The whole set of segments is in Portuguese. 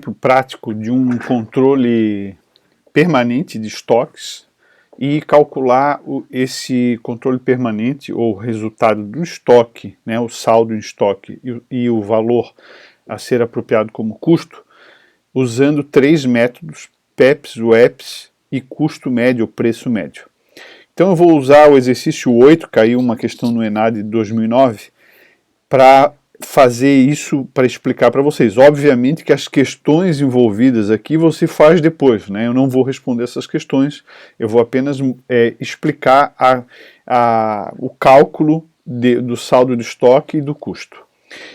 prático de um controle permanente de estoques e calcular esse controle permanente ou resultado do estoque, né, o saldo em estoque e o valor a ser apropriado como custo, usando 3 métodos, PEPS, WEPS e custo médio ou preço médio. Então eu vou usar o exercício 8, caiu uma questão no ENAD de 2009, para fazer isso, para explicar para vocês. Obviamente que as questões envolvidas aqui você faz depois, né? Eu não vou responder essas questões, eu vou apenas explicar o cálculo do saldo de estoque e do custo.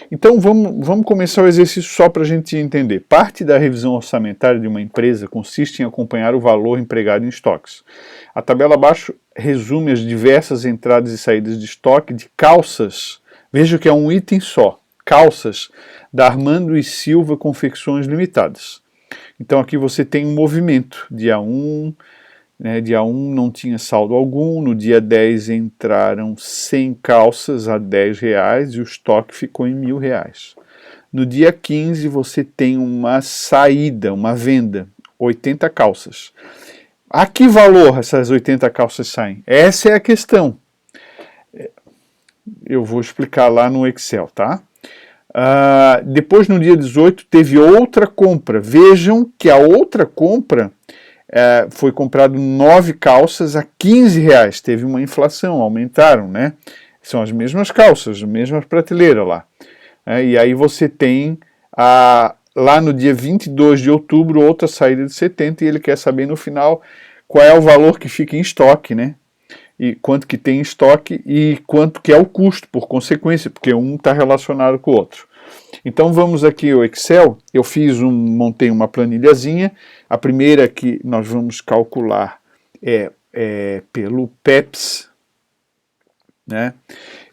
Então vamos começar o exercício só para a gente entender. Parte da revisão orçamentária de uma empresa consiste em acompanhar o valor empregado em estoques. A tabela abaixo resume as diversas entradas e saídas de estoque de calças. Veja que é um item só, calças da Armando e Silva Confecções Limitadas. Então aqui você tem um movimento, dia 1, né, dia 1 não tinha saldo algum, no dia 10 entraram 100 calças a R$10 e o estoque ficou em R$1.000. No dia 15 você tem uma saída, uma venda, 80 calças. A que valor essas 80 calças saem? Essa é a questão. Eu vou explicar lá no Excel, tá? Depois, no dia 18, teve outra compra. Vejam que a outra compra foi comprado 9 calças a R$15. Teve uma inflação, aumentaram, né? São as mesmas calças, a mesma prateleira lá. E aí você tem, lá no dia 22 de outubro, outra saída de 70 e ele quer saber no final qual é o valor que fica em estoque, né? E quanto que tem em estoque e quanto que é o custo, por consequência, porque um está relacionado com o outro. Então vamos aqui ao Excel, eu montei uma planilhazinha, a primeira que nós vamos calcular é pelo PEPS, né?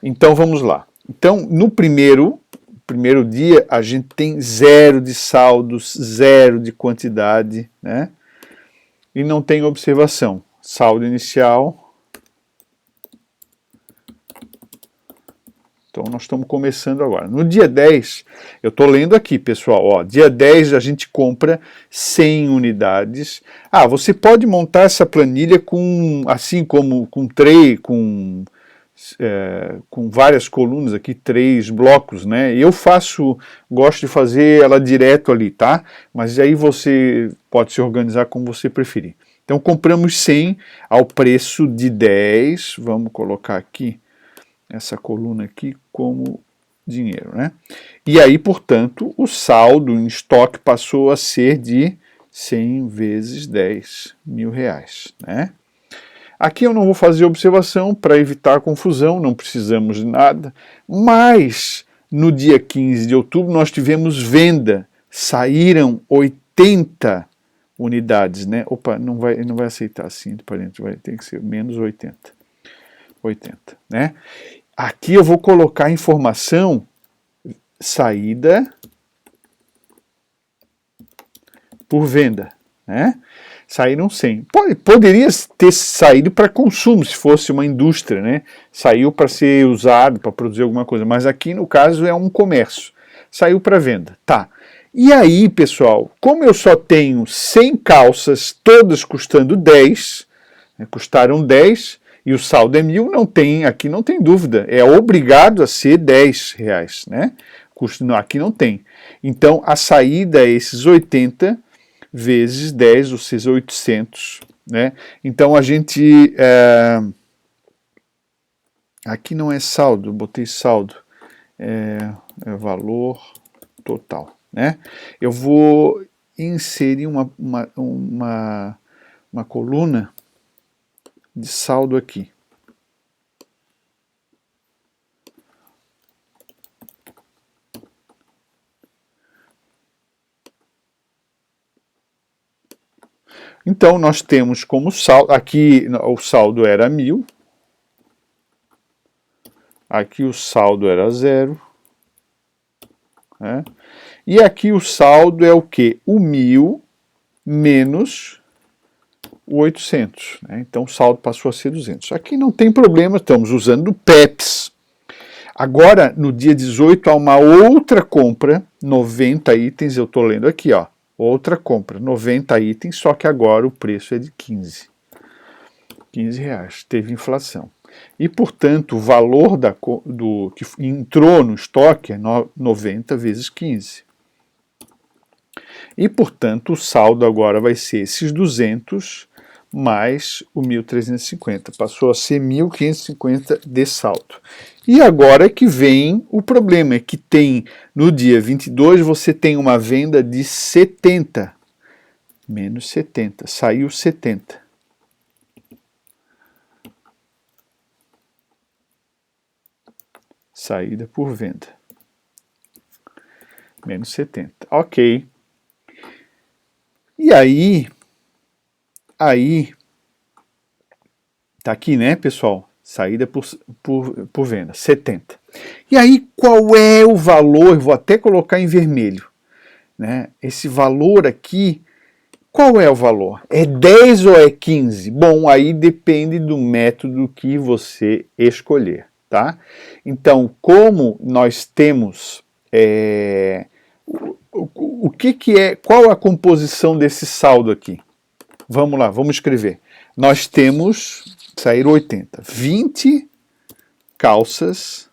Então vamos lá. Então no primeiro dia a gente tem 0 de saldos, 0 de quantidade, né? E não tem observação. Saldo inicial. Então nós estamos começando agora. No dia 10, eu estou lendo aqui, pessoal, ó, dia 10 a gente compra 100 unidades. Você pode montar essa planilha com várias colunas aqui, 3 blocos, né? Eu gosto de fazer ela direto ali, tá? Mas aí você pode se organizar como você preferir. Então compramos 100 ao preço de 10, vamos colocar aqui essa coluna aqui como dinheiro, né? E aí, portanto, o saldo em estoque passou a ser de 100 vezes R$10.000, né? Aqui eu não vou fazer observação para evitar confusão, não precisamos de nada, mas no dia 15 de outubro nós tivemos venda, saíram 80 unidades, né? Opa, não vai aceitar assim, entre parênteses, tem que ser menos 80, né? Aqui eu vou colocar a informação saída por venda, né? Saíram 100. Poderia ter saído para consumo, se fosse uma indústria, né? Saiu para ser usado, para produzir alguma coisa, mas aqui no caso é um comércio. Saiu para venda, tá. E aí, pessoal, como eu só tenho 100 calças, todas custando 10, né, custaram 10, e o saldo é 1.000, aqui não tem dúvida, é obrigado a ser R$10, né? Aqui não tem. Então a saída é esses 80 vezes 10, ou seja, 800, né? Então a gente, aqui não é saldo, eu botei saldo, é valor total, né? Eu vou inserir uma coluna de saldo aqui. Então nós temos como saldo, aqui o saldo era 1.000, aqui o saldo era 0, né? E aqui o saldo é o quê? O 1.000 menos o 800, né? Então o saldo passou a ser 200. Aqui não tem problema, estamos usando o PEPS. Agora, no dia 18, há uma outra compra, 90 itens, eu estou lendo aqui, ó, outra compra, 90 itens, só que agora o preço é de 15 reais, teve inflação. E, portanto, o valor do que entrou no estoque é 90 vezes 15. E, portanto, o saldo agora vai ser esses 200 mais o 1.350. Passou a ser 1.550 de saldo. E agora é que vem o problema, é que tem, no dia 22, você tem uma venda de 70. Menos 70, saiu 70. Saída por venda. Menos 70. Ok. E aí, tá aqui, né, pessoal? Saída por venda, 70. E aí, qual é o valor? Vou até colocar em vermelho, né? Esse valor aqui, qual é o valor? É 10 ou é 15? Bom, aí depende do método que você escolher, tá? Então, como nós temos o que é, qual a composição desse saldo aqui? Vamos lá, vamos escrever. Nós temos, saíram 80, 20 calças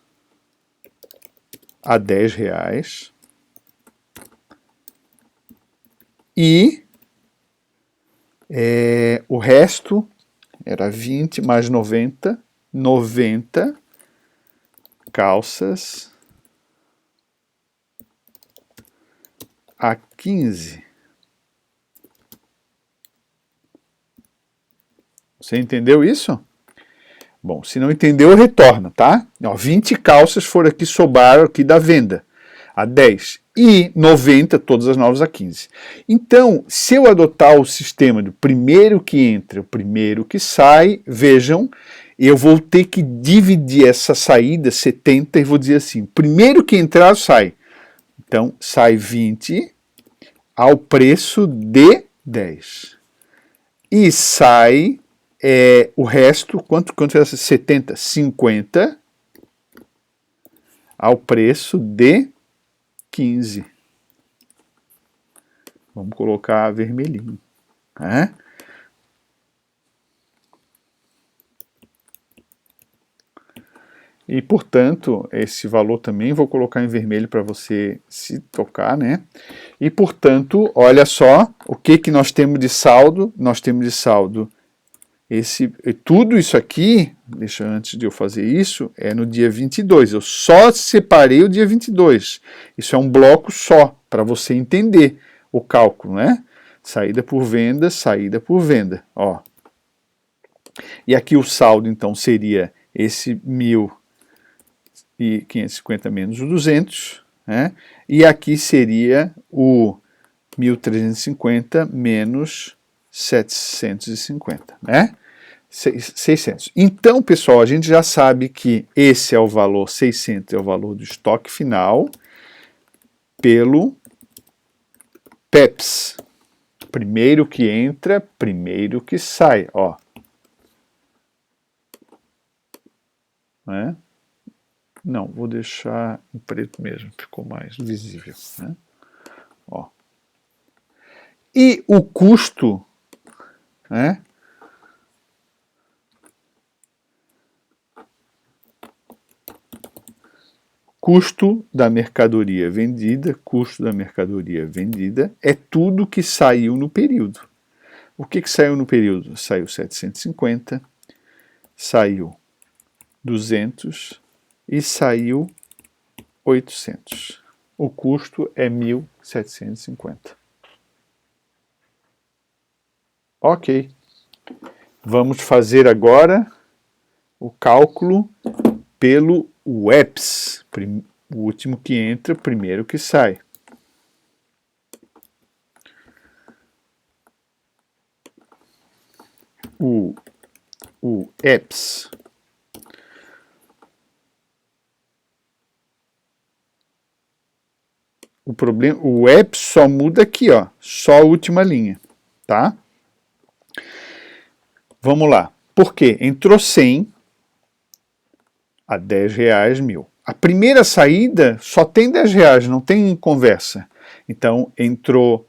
a 10 reais e o resto era 20 mais 90, 90 calças a 15. Você entendeu isso? Bom, se não entendeu, retorna, tá? Ó, 20 calças foram aqui, sobraram aqui da venda, a 10. E 90, todas as novas, a 15. Então, se eu adotar o sistema do primeiro que entra, o primeiro que sai, vejam, eu vou ter que dividir essa saída, 70, e vou dizer assim, primeiro que entrar, sai. Então, sai 20 ao preço de 10. E sai o resto, quanto é 70? 50 ao preço de 15. Vamos colocar vermelhinho. Né? E, portanto, esse valor também vou colocar em vermelho para você se tocar, né? E, portanto, olha só, o que nós temos de saldo? Nós temos de saldo tudo isso aqui, deixa antes de eu fazer isso, é no dia 22. Eu só separei o dia 22. Isso é um bloco só, para você entender o cálculo, né? Saída por venda, saída por venda. Ó. E aqui o saldo, então, seria esse 1.550 menos o 200, né? E aqui seria o 1.350 menos 750, né? 600. Então, pessoal, a gente já sabe que esse é o valor, 600 é o valor do estoque final pelo PEPS. Primeiro que entra, primeiro que sai, ó. Né? Não, vou deixar em preto mesmo, ficou mais visível, né? Ó. E o custo, né? Custo da mercadoria vendida é tudo que saiu no período. O que saiu no período? Saiu 750, saiu 200 e saiu 800. O custo é 1.750. Ok. Vamos fazer agora o cálculo pelo WEPS. O último que entra, primeiro que sai. O EPS. O EPS só muda aqui, ó, só a última linha, tá? Vamos lá. Por quê? Entrou 100 a 10 reais, 1.000. A primeira saída só tem 10 reais, não tem conversa. Então, entrou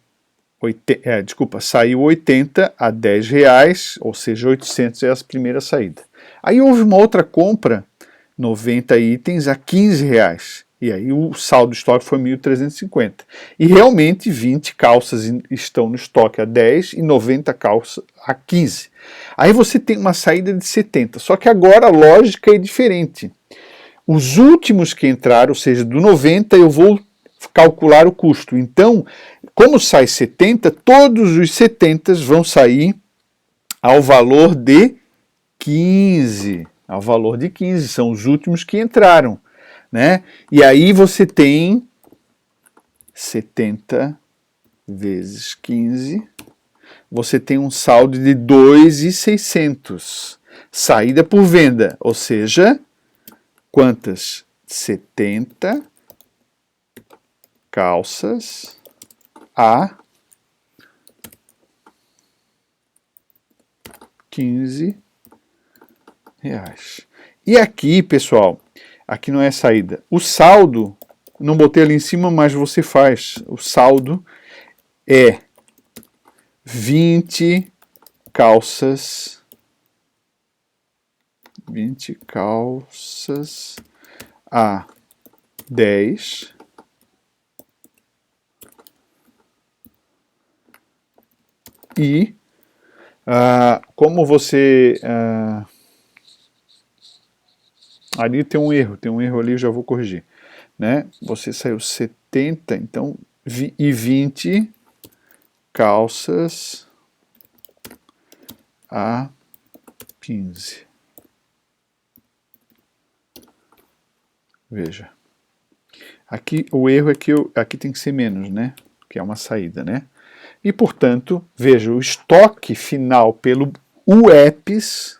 saiu 80 a R$10, ou seja, 800 é a primeira saída. Aí houve uma outra compra, 90 itens a R$15. E aí o saldo estoque foi 1.350. E realmente 20 calças estão no estoque a 10 e 90 calças a 15. Aí você tem uma saída de 70. Só que agora a lógica é diferente. Os últimos que entraram, ou seja, do 90 eu vou calcular o custo. Então, como sai 70, todos os 70 vão sair ao valor de 15. Ao valor de 15, são os últimos que entraram. Né? E aí você tem 70 vezes 15, você tem um saldo de 2.600. Saída por venda, ou seja, quantas? 70 calças a 15 reais. E aqui, pessoal, aqui não é saída. O saldo, não botei ali em cima, mas você faz. O saldo é 20 calças. 20 calças a 10. E como você... ali tem um erro ali, eu já vou corrigir. Né? Você saiu 70, então, e 20 calças a 15. Veja. Aqui o erro é que aqui tem que ser menos, né? Que é uma saída, né? E, portanto, veja, o estoque final pelo UEPS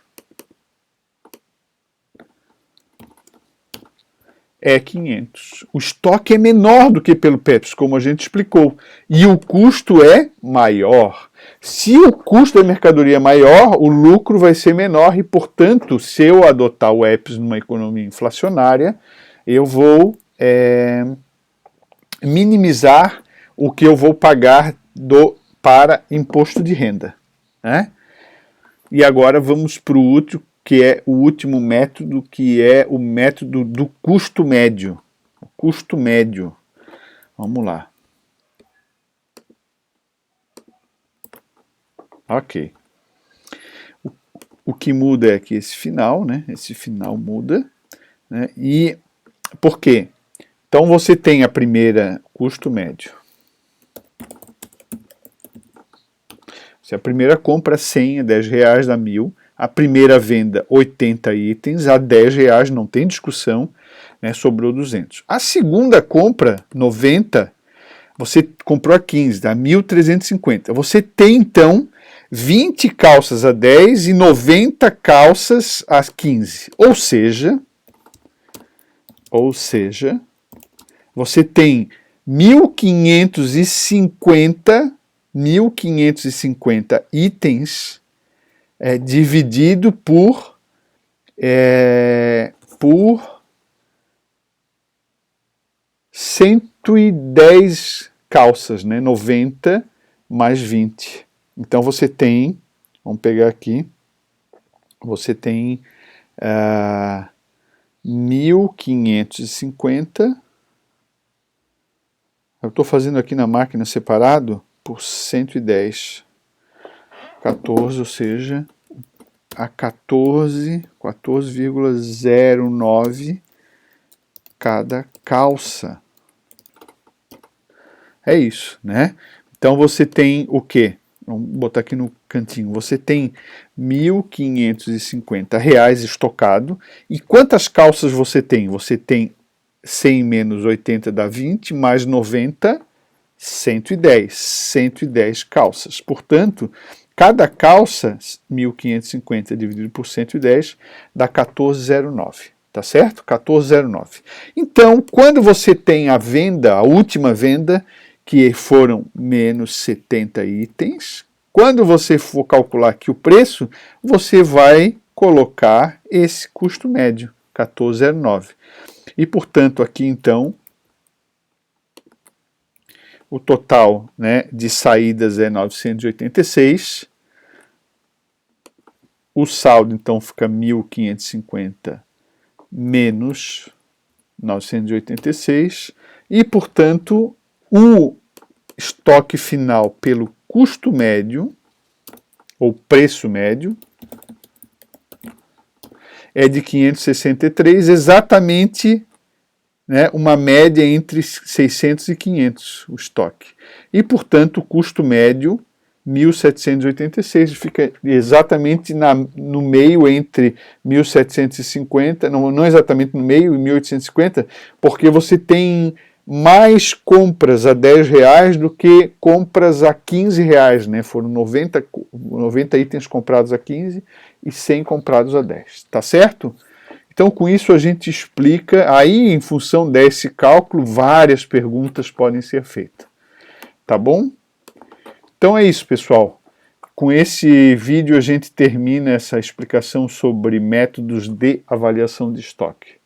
é 500. O estoque é menor do que pelo PEPS, como a gente explicou, e o custo é maior. Se o custo da mercadoria é maior, o lucro vai ser menor e, portanto, se eu adotar o EPS numa economia inflacionária, eu vou minimizar o que eu vou pagar para imposto de renda. Né? E agora vamos para o último, que é o último método, que é o método do custo médio. O custo médio. Vamos lá. Ok. O que muda é que esse final, né? Esse final muda. Né? E por quê? Então você tem a primeira custo médio. Se a primeira compra 100 é R$10, dá 1.000. A primeira venda, 80 itens, a R$10, não tem discussão, né, sobrou 200. A segunda compra, 90, você comprou a 15, dá 1.350. Você tem, então, 20 calças a 10 e 90 calças a 15. Ou seja, você tem 1.550 itens dividido por 110 calças, né? 90 mais 20. Então você tem, vamos pegar aqui, você tem 1.550, eu estou fazendo aqui na máquina separado, por 110. 14, ou seja, a 14,09 cada calça. É isso, né? Então você tem o quê? Vamos botar aqui no cantinho. Você tem R$1.550 estocado. E quantas calças você tem? Você tem 100 menos 80 dá 20, mais 90, 110. 110 calças. Portanto, cada calça, 1.550 dividido por 110, dá 14,09. Tá certo? 14,09. Então, quando você tem a venda, a última venda, que foram menos 70 itens, quando você for calcular aqui o preço, você vai colocar esse custo médio, 14,09. E, portanto, aqui, então, o total, né, de saídas é 986, o saldo então fica 1.550 menos 986, e portanto o estoque final pelo custo médio, ou preço médio, é de 563, exatamente, né, uma média entre 600 e 500 o estoque. E, portanto, o custo médio, 1.786, fica exatamente no meio entre 1.750, não exatamente no meio, e 1.850, porque você tem mais compras a R$10 do que compras a R$15, né? Foram 90 itens comprados a 15 e 100 comprados a 10, tá certo? Então, com isso a gente explica, aí em função desse cálculo, várias perguntas podem ser feitas, tá bom? Então é isso, pessoal. Com esse vídeo a gente termina essa explicação sobre métodos de avaliação de estoque.